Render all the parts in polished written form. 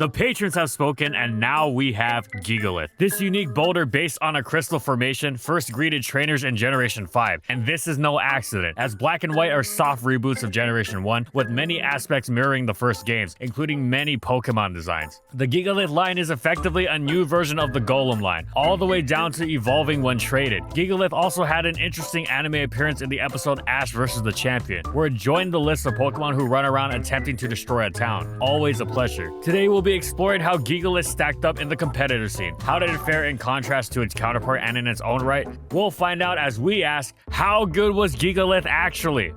The patrons have spoken, and now we have Gigalith. This unique boulder based on a crystal formation first greeted trainers in Generation 5, and this is no accident, as Black and White are soft reboots of Generation 1, with many aspects mirroring the first games, including many Pokemon designs. The Gigalith line is effectively a new version of the Golem line, all the way down to evolving when traded. Gigalith also had an interesting anime appearance in the episode Ash vs. the Champion, where it joined the list of Pokemon who run around attempting to destroy a town. Always a pleasure. Today we'll be exploring how Gigalith stacked up in the competitor scene. How did it fare in contrast to its counterpart and in its own right? We'll find out as we ask, how good was Gigalith actually?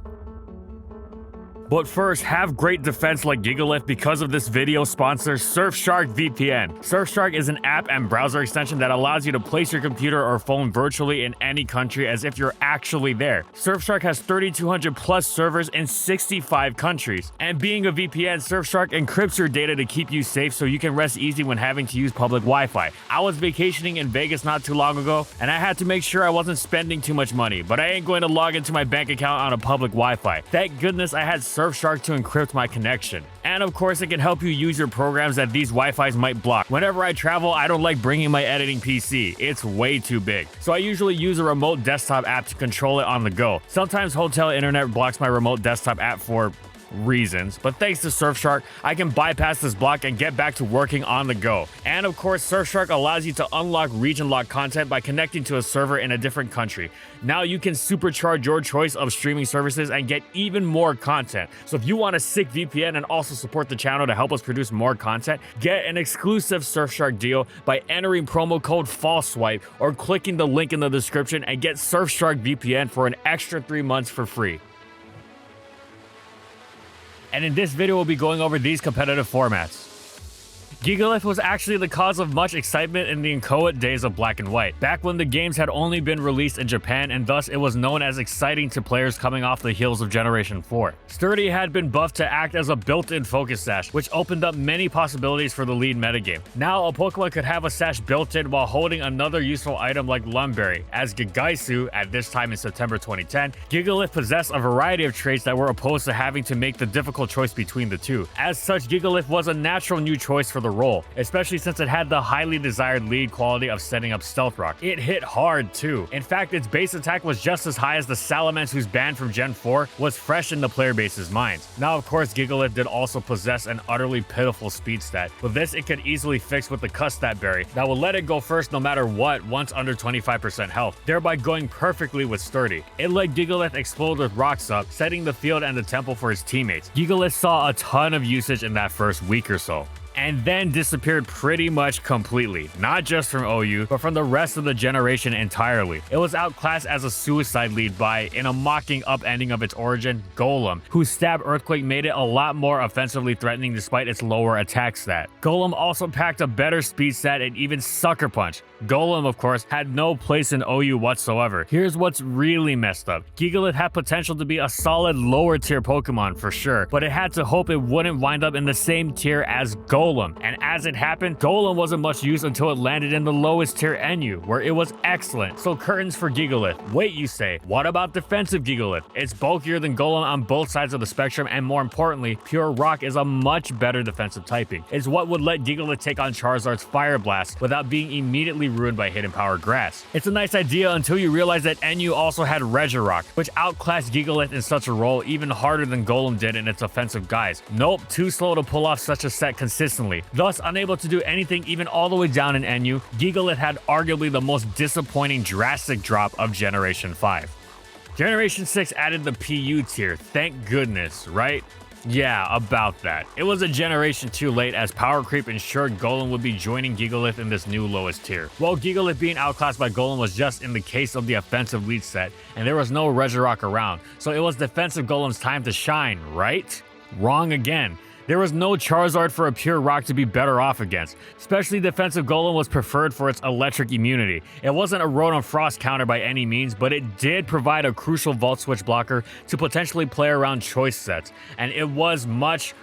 But first, have great defense like Gigalith because of this video sponsor, Surfshark VPN. Surfshark is an app and browser extension that allows you to place your computer or phone virtually in any country as if you're actually there. Surfshark has 3,200 plus servers in 65 countries. And being a VPN, Surfshark encrypts your data to keep you safe so you can rest easy when having to use public Wi-Fi. I was vacationing in Vegas not too long ago, and I had to make sure I wasn't spending too much money, but I ain't going to log into my bank account on a public Wi-Fi. Thank goodness I had Surfshark to encrypt my connection. And of course, it can help you use your programs that these Wi-Fis might block. Whenever I travel, I don't like bringing my editing PC. It's way too big. So I usually use a remote desktop app to control it on the go. Sometimes hotel internet blocks my remote desktop app for reasons, but thanks to Surfshark, I can bypass this block and get back to working on the go. And of course, Surfshark allows you to unlock region lock content by connecting to a server in a different country. Now you can supercharge your choice of streaming services and get even more content. So if you want a sick VPN and also support the channel to help us produce more content, get an exclusive Surfshark deal by entering promo code FALLSWIPE or clicking the link in the description and get Surfshark VPN for an extra 3 months for free. And in this video, we'll be going over these competitive formats. Gigalith was actually the cause of much excitement in the inchoate days of Black and White, back when the games had only been released in Japan, and thus it was known as exciting to players coming off the heels of Generation 4. Sturdy had been buffed to act as a built-in focus sash, which opened up many possibilities for the lead metagame. Now, a Pokemon could have a sash built in while holding another useful item like Lumberry. As Gigaisu, at this time in September 2010, Gigalith possessed a variety of traits that were opposed to having to make the difficult choice between the two. As such, Gigalith was a natural new choice for the role, especially since it had the highly desired lead quality of setting up Stealth Rock. It hit hard too. In fact, its base attack was just as high as the Salamence, whose ban from Gen 4 was fresh in the player base's minds. Now, of course, Gigalith did also possess an utterly pitiful speed stat. With this, it could easily fix with the Cuss Stat Berry that will let it go first no matter what once under 25% health, thereby going perfectly with Sturdy. It let Gigalith explode with Rocks Up, setting the field and the temple for his teammates. Gigalith saw a ton of usage in that first week or so, and then disappeared pretty much completely, not just from OU, but from the rest of the generation entirely. It was outclassed as a suicide lead by, in a mocking upending of its origin, Golem, whose stab Earthquake made it a lot more offensively threatening despite its lower attack stat. Golem also packed a better speed stat and even Sucker Punch. Golem, of course, had no place in OU whatsoever. Here's what's really messed up. Gigalith had potential to be a solid lower tier Pokemon for sure, but it had to hope it wouldn't wind up in the same tier as Golem. And as it happened, Golem wasn't much use until it landed in the lowest tier NU, where it was excellent. So curtains for Gigalith. Wait, you say, what about defensive Gigalith? It's bulkier than Golem on both sides of the spectrum, and more importantly, Pure Rock is a much better defensive typing. It's what would let Gigalith take on Charizard's Fire Blast without being immediately ruined by Hidden Power Grass. It's a nice idea until you realize that NU also had Regirock, which outclassed Gigalith in such a role even harder than Golem did in its offensive guise. Nope, too slow to pull off such a set consistently. Thus, unable to do anything even all the way down in NU, Gigalith had arguably the most disappointing drastic drop of Generation 5. Generation 6 added the PU tier, thank goodness, right? Yeah, about that. It was a generation too late, as power creep ensured Golem would be joining Gigalith in this new lowest tier. While Gigalith being outclassed by Golem was just in the case of the offensive lead set, and there was no Regirock around, so it was defensive Golem's time to shine, right? Wrong again. There was no Charizard for a Pure Rock to be better off against. Especially defensive Golem was preferred for its electric immunity. It wasn't a Rotom Frost counter by any means, but it did provide a crucial Volt Switch blocker to potentially play around choice sets. And it was much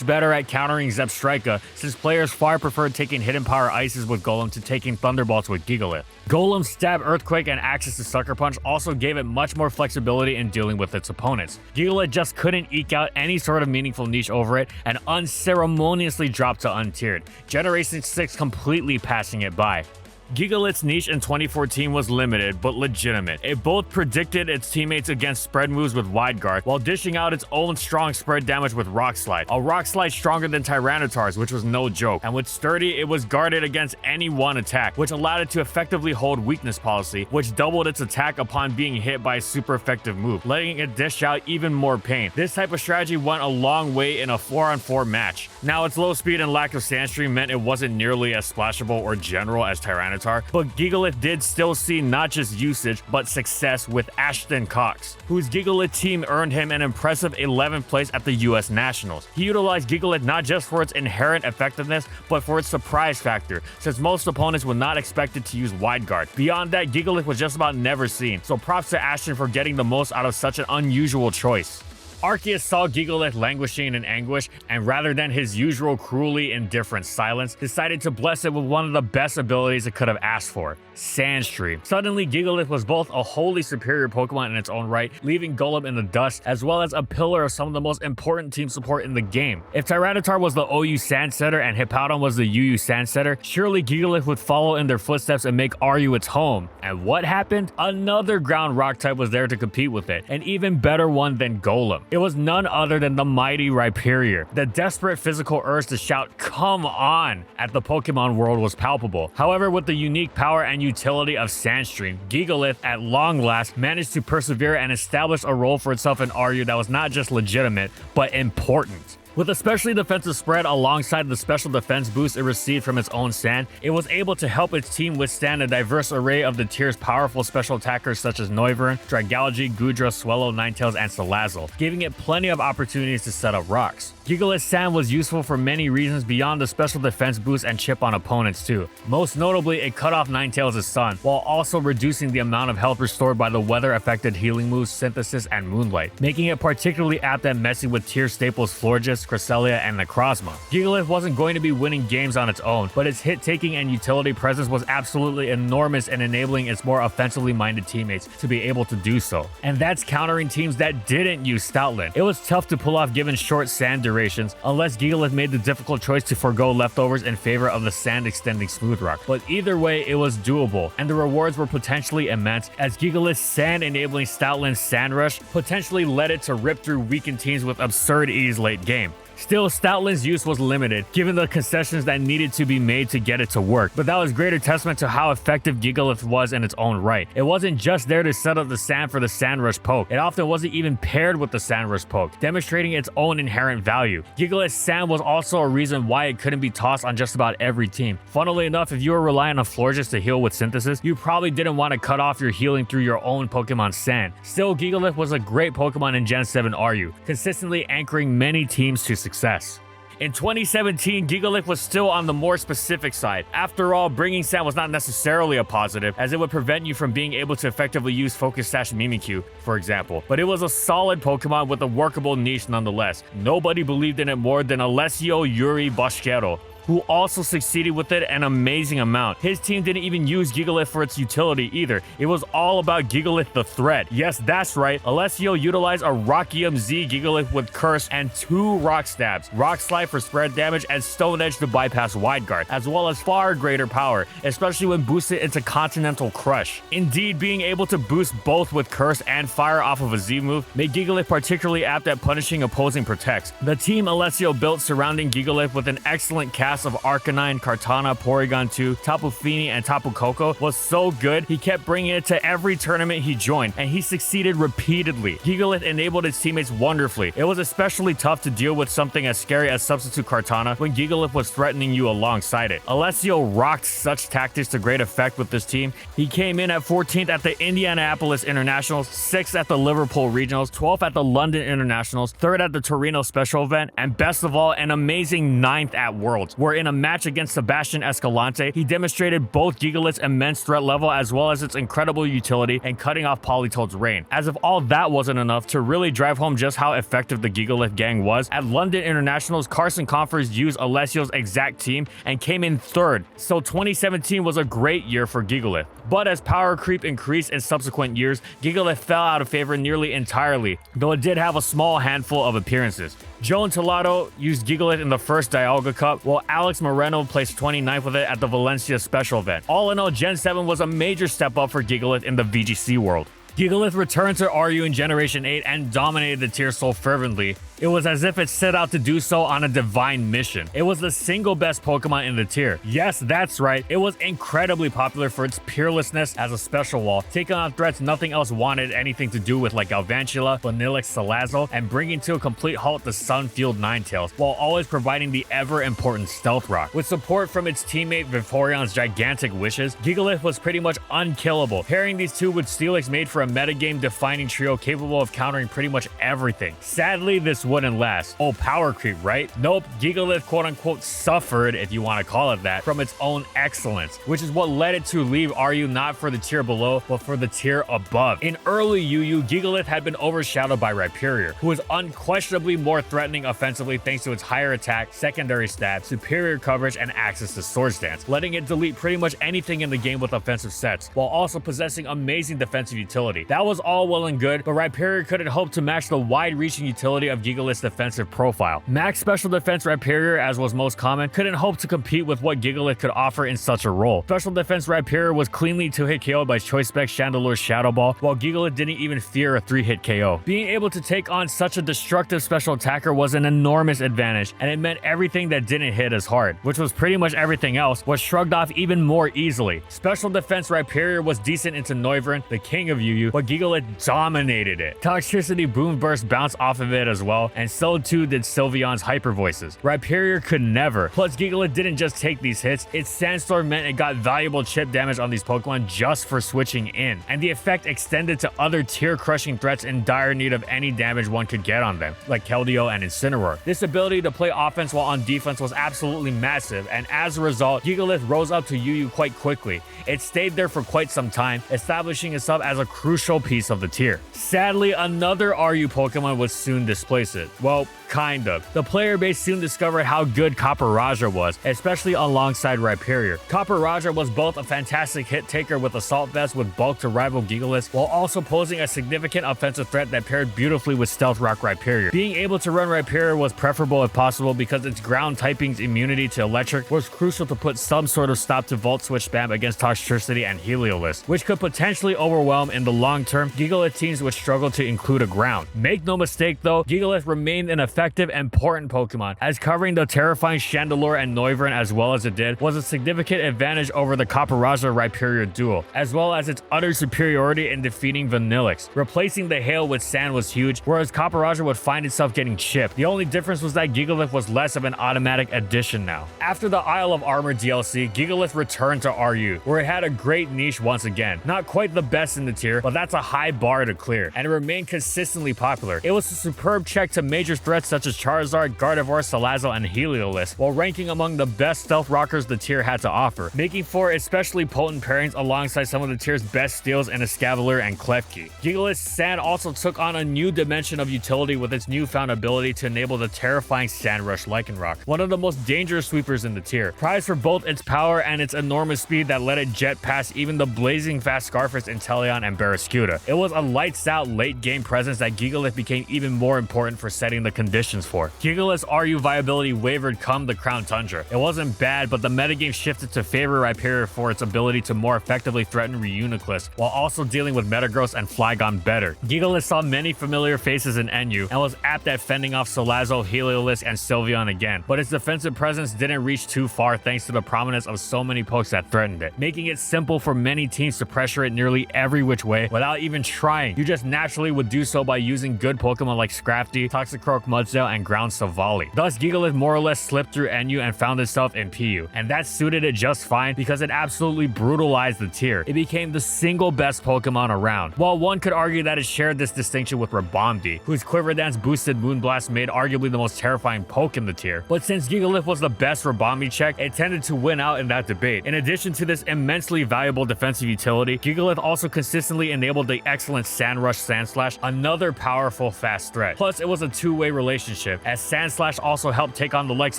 better at countering Zebstrika, since players far preferred taking Hidden Power Ices with Golem to taking Thunderbolts with Gigalith. Golem's Stab Earthquake and access to Sucker Punch also gave it much more flexibility in dealing with its opponents. Gigalith just couldn't eke out any sort of meaningful niche over it, and unceremoniously dropped to untiered, Generation 6 completely passing it by. Gigalith's niche in 2014 was limited, but legitimate. It both predicted its teammates against spread moves with Wide Guard, while dishing out its own strong spread damage with Rock Slide. A Rock Slide stronger than Tyranitar's, which was no joke. And with Sturdy, it was guarded against any one attack, which allowed it to effectively hold weakness policy, which doubled its attack upon being hit by a super effective move, letting it dish out even more pain. This type of strategy went a long way in a 4-on-4 match. Now, its low speed and lack of Sandstream meant it wasn't nearly as splashable or general as Tyranitar, but Gigalith did still see not just usage, but success with Ashton Cox, whose Gigalith team earned him an impressive 11th place at the US Nationals. He utilized Gigalith not just for its inherent effectiveness, but for its surprise factor, since most opponents were not expected to use Wide Guard. Beyond that, Gigalith was just about never seen, so props to Ashton for getting the most out of such an unusual choice. Arceus saw Gigalith languishing in anguish, and rather than his usual cruelly indifferent silence, decided to bless it with one of the best abilities it could have asked for, Sandstream. Suddenly, Gigalith was both a wholly superior Pokemon in its own right, leaving Golem in the dust, as well as a pillar of some of the most important team support in the game. If Tyranitar was the OU Sand Setter and Hippowdon was the UU Sand Setter, surely Gigalith would follow in their footsteps and make RU its home. And what happened? Another ground rock type was there to compete with it, an even better one than Golem. It was none other than the mighty Rhyperior. The desperate physical urge to shout "come on" at the Pokemon world was palpable. However, with the unique power and utility of Sandstream, Gigalith at long last managed to persevere and establish a role for itself in RU that was not just legitimate, but important. With a specially defensive spread alongside the special defense boost it received from its own sand, it was able to help its team withstand a diverse array of the tier's powerful special attackers such as Noivern, Dragalge, Goodra, Swellow, Ninetales, and Salazzle, giving it plenty of opportunities to set up rocks. Gigalith's sand was useful for many reasons beyond the special defense boost and chip on opponents too. Most notably, it cut off Ninetales' sun, while also reducing the amount of health restored by the weather-affected healing moves Synthesis and Moonlight, making it particularly apt at messing with tier staples Florges, Cresselia, and Necrozma. Gigalith wasn't going to be winning games on its own, but its hit-taking and utility presence was absolutely enormous in enabling its more offensively minded teammates to be able to do so. And that's countering teams that didn't use Stoutland. It was tough to pull off given short sand durations, unless Gigalith made the difficult choice to forego leftovers in favor of the sand-extending Smooth Rock. But either way, it was doable, and the rewards were potentially immense, as Gigalith's sand-enabling Stoutland's Sand Rush potentially led it to rip through weakened teams with absurd ease late game. Still, Stoutland's use was limited, given the concessions that needed to be made to get it to work, but that was greater testament to how effective Gigalith was in its own right. It wasn't just there to set up the sand for the Sand Rush poke, it often wasn't even paired with the Sand Rush poke, demonstrating its own inherent value. Gigalith's sand was also a reason why it couldn't be tossed on just about every team. Funnily enough, if you were relying on Florges to heal with Synthesis, you probably didn't want to cut off your healing through your own Pokemon's sand. Still, Gigalith was a great Pokemon in Gen 7 RU, consistently anchoring many teams to success. In 2017, Gigalith was still on the more specific side. After all, bringing sand was not necessarily a positive, as it would prevent you from being able to effectively use Focus Sash Mimikyu, for example. But it was a solid Pokemon with a workable niche nonetheless. Nobody believed in it more than Alessio Yuri Boschero, who also succeeded with it an amazing amount. His team didn't even use Gigalith for its utility either. It was all about Gigalith the threat. Yes, that's right. Alessio utilized a Rockium Z Gigalith with Curse and 2 Rock Stabs, Rock Slide for spread damage, and Stone Edge to bypass Wide Guard, as well as far greater power, especially when boosted into Continental Crush. Indeed, being able to boost both with Curse and Fire off of a Z move made Gigalith particularly apt at punishing opposing protects. The team Alessio built surrounding Gigalith with an excellent cast of Arcanine, Kartana, Porygon 2, Tapu Fini, and Tapu Koko was so good, he kept bringing it to every tournament he joined, and he succeeded repeatedly. Gigalith enabled its teammates wonderfully. It was especially tough to deal with something as scary as Substitute Kartana when Gigalith was threatening you alongside it. Alessio rocked such tactics to great effect with this team. He came in at 14th at the Indianapolis Internationals, 6th at the Liverpool Regionals, 12th at the London Internationals, 3rd at the Torino Special Event, and best of all, an amazing 9th at Worlds, where in a match against Sebastian Escalante, he demonstrated both Gigalith's immense threat level as well as its incredible utility in cutting off Politoed's reign. As if all that wasn't enough to really drive home just how effective the Gigalith gang was, at London Internationals, Carson Confor's used Alessio's exact team and came in 3rd, so 2017 was a great year for Gigalith. But as power creep increased in subsequent years, Gigalith fell out of favor nearly entirely, though it did have a small handful of appearances. Joe Tolado used Gigalith in the first Dialga Cup, while Alex Moreno placed 29th with it at the Valencia special event. All in all, Gen 7 was a major step up for Gigalith in the VGC world. Gigalith returned to RU in Generation 8 and dominated the tier so fervently, it was as if it set out to do so on a divine mission. It was the single best Pokemon in the tier. Yes, that's right, it was incredibly popular for its peerlessness as a special wall, taking on threats nothing else wanted anything to do with, like Galvantula, Vanillix, Salazzle, and bringing to a complete halt the Sun-fueled Ninetales, while always providing the ever-important Stealth Rock. With support from its teammate Vaporeon's gigantic wishes, Gigalith was pretty much unkillable. Pairing these two with Steelix made for a metagame-defining trio capable of countering pretty much everything. Sadly, this wouldn't last. Oh, power creep, right? Nope, Gigalith quote-unquote suffered, if you want to call it that, from its own excellence, which is what led it to leave RU not for the tier below, but for the tier above. In early UU, Gigalith had been overshadowed by Rhyperior, who was unquestionably more threatening offensively thanks to its higher attack, secondary stat, superior coverage, and access to Swords Dance, letting it delete pretty much anything in the game with offensive sets, while also possessing amazing defensive utility. That was all well and good, but Rhyperior couldn't hope to match the wide-reaching utility of Gigalith's defensive profile. Max special defense Rhyperior, as was most common, couldn't hope to compete with what Gigalith could offer in such a role. Special defense Rhyperior was cleanly 2-hit KO'd by Choice Spec Chandelure's Shadow Ball, while Gigalith didn't even fear a 3-hit KO. Being able to take on such a destructive special attacker was an enormous advantage, and it meant everything that didn't hit as hard, which was pretty much everything else, was shrugged off even more easily. Special defense Rhyperior was decent into Noivern, the king of UU, but Gigalith dominated it. Toxicity Boom Burst bounced off of it as well, and so too did Sylveon's Hyper Voices. Rhyperior could never. Plus, Gigalith didn't just take these hits, its Sandstorm meant it got valuable chip damage on these Pokemon just for switching in, and the effect extended to other tier-crushing threats in dire need of any damage one could get on them, like Keldeo and Incineroar. This ability to play offense while on defense was absolutely massive, and as a result, Gigalith rose up to UU quite quickly. It stayed there for quite some time, establishing itself as a crucial piece of the tier. Sadly, another RU Pokemon would soon displace it. Well, kind of. The player base soon discovered how good Copper was, especially alongside Rhyperior. Copper was both a fantastic hit taker with Assault Vest with bulk to rival Gigalith, while also posing a significant offensive threat that paired beautifully with Stealth Rock Rhyperior. Being able to run Rhyperior was preferable if possible because its ground typing's immunity to electric was crucial to put some sort of stop to Volt Switch spam against Toxtricity and Heliolisk, which could potentially overwhelm in the long term Gigalith teams would struggle to include a ground. Make no mistake though, Gigalith remained an effective and important Pokemon, as covering the terrifying Chandelure and Noivern as well as it did was a significant advantage over the Copperajah-Rhyperior duel, as well as its utter superiority in defeating Vanillix. Replacing the Hail with Sand was huge, whereas Copperajah would find itself getting chipped. The only difference was that Gigalith was less of an automatic addition now. After the Isle of Armor DLC, Gigalith returned to RU, where it had a great niche once again. Not quite the best in the tier, but that's a high bar to clear, and it remained consistently popular. It was a superb check to major threats such as Charizard, Gardevoir, Salazzle, and Heliolisk, while ranking among the best stealth rockers the tier had to offer, making for especially potent pairings alongside some of the tier's best steals in Escavalier and Klefki. Gigalith's Sand also took on a new dimension of utility with its newfound ability to enable the terrifying Sand Rush Lycanroc, one of the most dangerous sweepers in the tier, prized for both its power and its enormous speed that let it jet past even the blazing fast Scarfers, Inteleon, and Barraskewda. It was a lights out late game presence that Gigalith became even more important for setting the conditions for. Gigalith's RU viability wavered come the Crown Tundra. It wasn't bad, but the metagame shifted to favor Rhyperior for its ability to more effectively threaten Reuniclus, while also dealing with Metagross and Flygon better. Gigalith saw many familiar faces in NU, and was apt at fending off Salazzle, Heliolisk, and Sylveon again, but its defensive presence didn't reach too far thanks to the prominence of so many pokes that threatened it, making it simple for many teams to pressure it nearly every which way without even trying. You just naturally would do so by using good Pokemon like Scrafty, Toxicroak Mudsdale, and Ground Savali. Thus, Gigalith more or less slipped through NU and found itself in PU, and that suited it just fine because it absolutely brutalized the tier. It became the single best Pokemon around. While one could argue that it shared this distinction with Rabomdi, whose Quiver Dance boosted Moonblast made arguably the most terrifying poke in the tier, but since Gigalith was the best Rabomdi check, it tended to win out in that debate. In addition to this immensely valuable defensive utility, Gigalith also consistently enabled the excellent Sand Rush Sandslash, another powerful fast threat. Plus, it was a two-way relationship, as Sandslash also helped take on the likes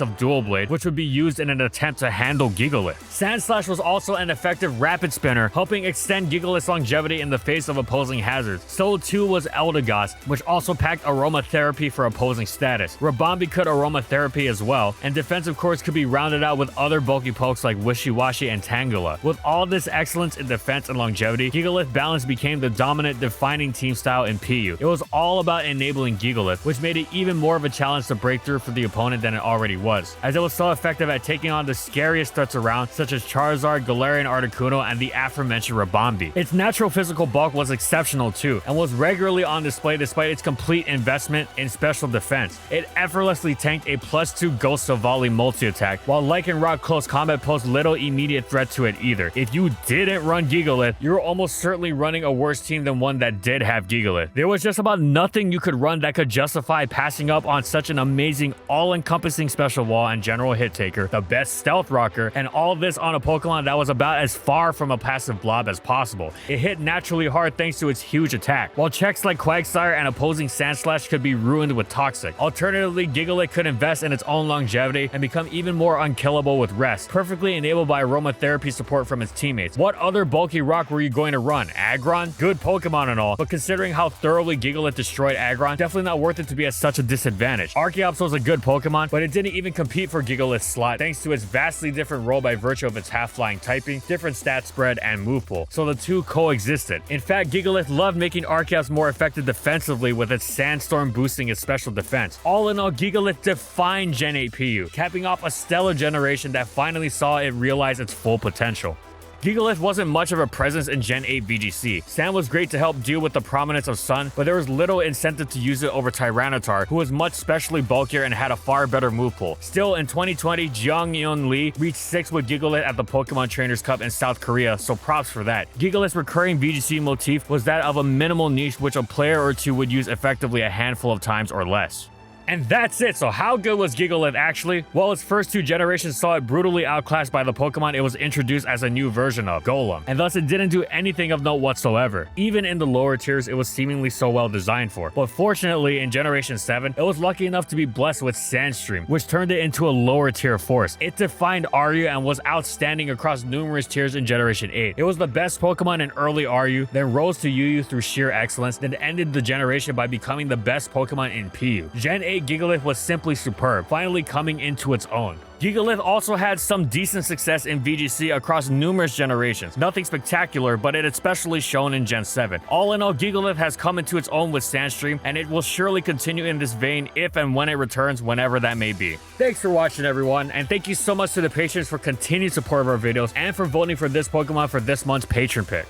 of Dual Blade, which would be used in an attempt to handle Gigalith. Sandslash was also an effective rapid spinner, helping extend Gigalith's longevity in the face of opposing hazards. So too was Eldegoss, which also packed aromatherapy for opposing status. Rabombi could aromatherapy as well, and defensive cores could be rounded out with other bulky pokes like Wishiwashi and Tangela. With all this excellence in defense and longevity, Gigalith Balance became the dominant defining team style in PU. It was all about enabling Gigalith, which made it even more of a challenge to break through for the opponent than it already was, as it was so effective at taking on the scariest threats around, such as Charizard, Galarian Articuno, and the aforementioned Rabombi. Its natural physical bulk was exceptional too, and was regularly on display despite its complete investment in special defense. It effortlessly tanked a +2 Ghost of Volley multi-attack, while Lycanroc Close Combat posed little immediate threat to it either. If you didn't run Gigalith, you were almost certainly running a worse team than one that did have Gigalith. There was just about nothing you could run that could justify passing up on such an amazing, all-encompassing special wall and general hit taker, the best stealth rocker, and all this on a Pokemon that was about as far from a passive blob as possible. It hit naturally hard thanks to its huge attack, while checks like Quagsire and opposing Sandslash could be ruined with Toxic. Alternatively, Gigalith could invest in its own longevity and become even more unkillable with Rest, perfectly enabled by aromatherapy support from its teammates. What other bulky rock were you going to run? Aggron? Good Pokemon and all, but considering how thoroughly Gigalith destroyed Aggron, definitely not worth it to be at such a disadvantage. Archeops was a good Pokemon, but it didn't even compete for Gigalith's slot thanks to its vastly different role by virtue of its half-flying typing, different stat spread, and move pool, so the two coexisted. In fact, Gigalith loved making Archeops more effective defensively with its Sandstorm boosting its special defense. All in all, Gigalith defined Gen 8 PU, capping off a stellar generation that finally saw it realize its full potential. Gigalith wasn't much of a presence in Gen 8 VGC. Sand was great to help deal with the prominence of Sun, but there was little incentive to use it over Tyranitar, who was much specially bulkier and had a far better move pool. Still, in 2020, Jeong-Yeon Lee reached 6th with Gigalith at the Pokemon Trainers Cup in South Korea, so props for that. Gigalith's recurring VGC motif was that of a minimal niche which a player or two would use effectively a handful of times or less. And that's it. So how good was Gigalith actually? Well, its first two generations saw it brutally outclassed by the Pokemon it was introduced as a new version of, Golem, and thus it didn't do anything of note whatsoever. Even in the lower tiers, it was seemingly so well designed for. But fortunately, in Generation 7, it was lucky enough to be blessed with Sandstream, which turned it into a lower tier force. It defined Aryu and was outstanding across numerous tiers in Generation 8. It was the best Pokemon in early Aryu, then rose to UU through sheer excellence, then ended the generation by becoming the best Pokemon in PU. Gen 8 Gigalith was simply superb, finally coming into its own. Gigalith also had some decent success in VGC across numerous generations. Nothing spectacular, but it especially shown in Gen 7. All in all, Gigalith has come into its own with Sandstream, and it will surely continue in this vein if and when it returns, whenever that may be. Thanks for watching, everyone, and thank you so much to the patrons for continued support of our videos and for voting for this Pokemon for this month's patron pick.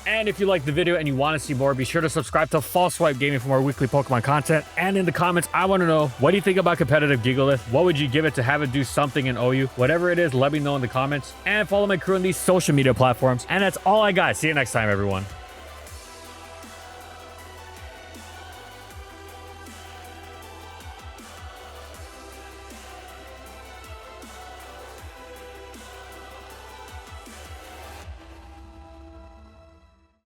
And if you liked the video and you want to see more, be sure to subscribe to False Swipe Gaming for more weekly Pokemon content. And in the comments, I want to know, what do you think about competitive Gigalith? What would you give it to have it do something in OU? Whatever it is, let me know in the comments. And follow my crew on these social media platforms. And that's all I got. See you next time, everyone.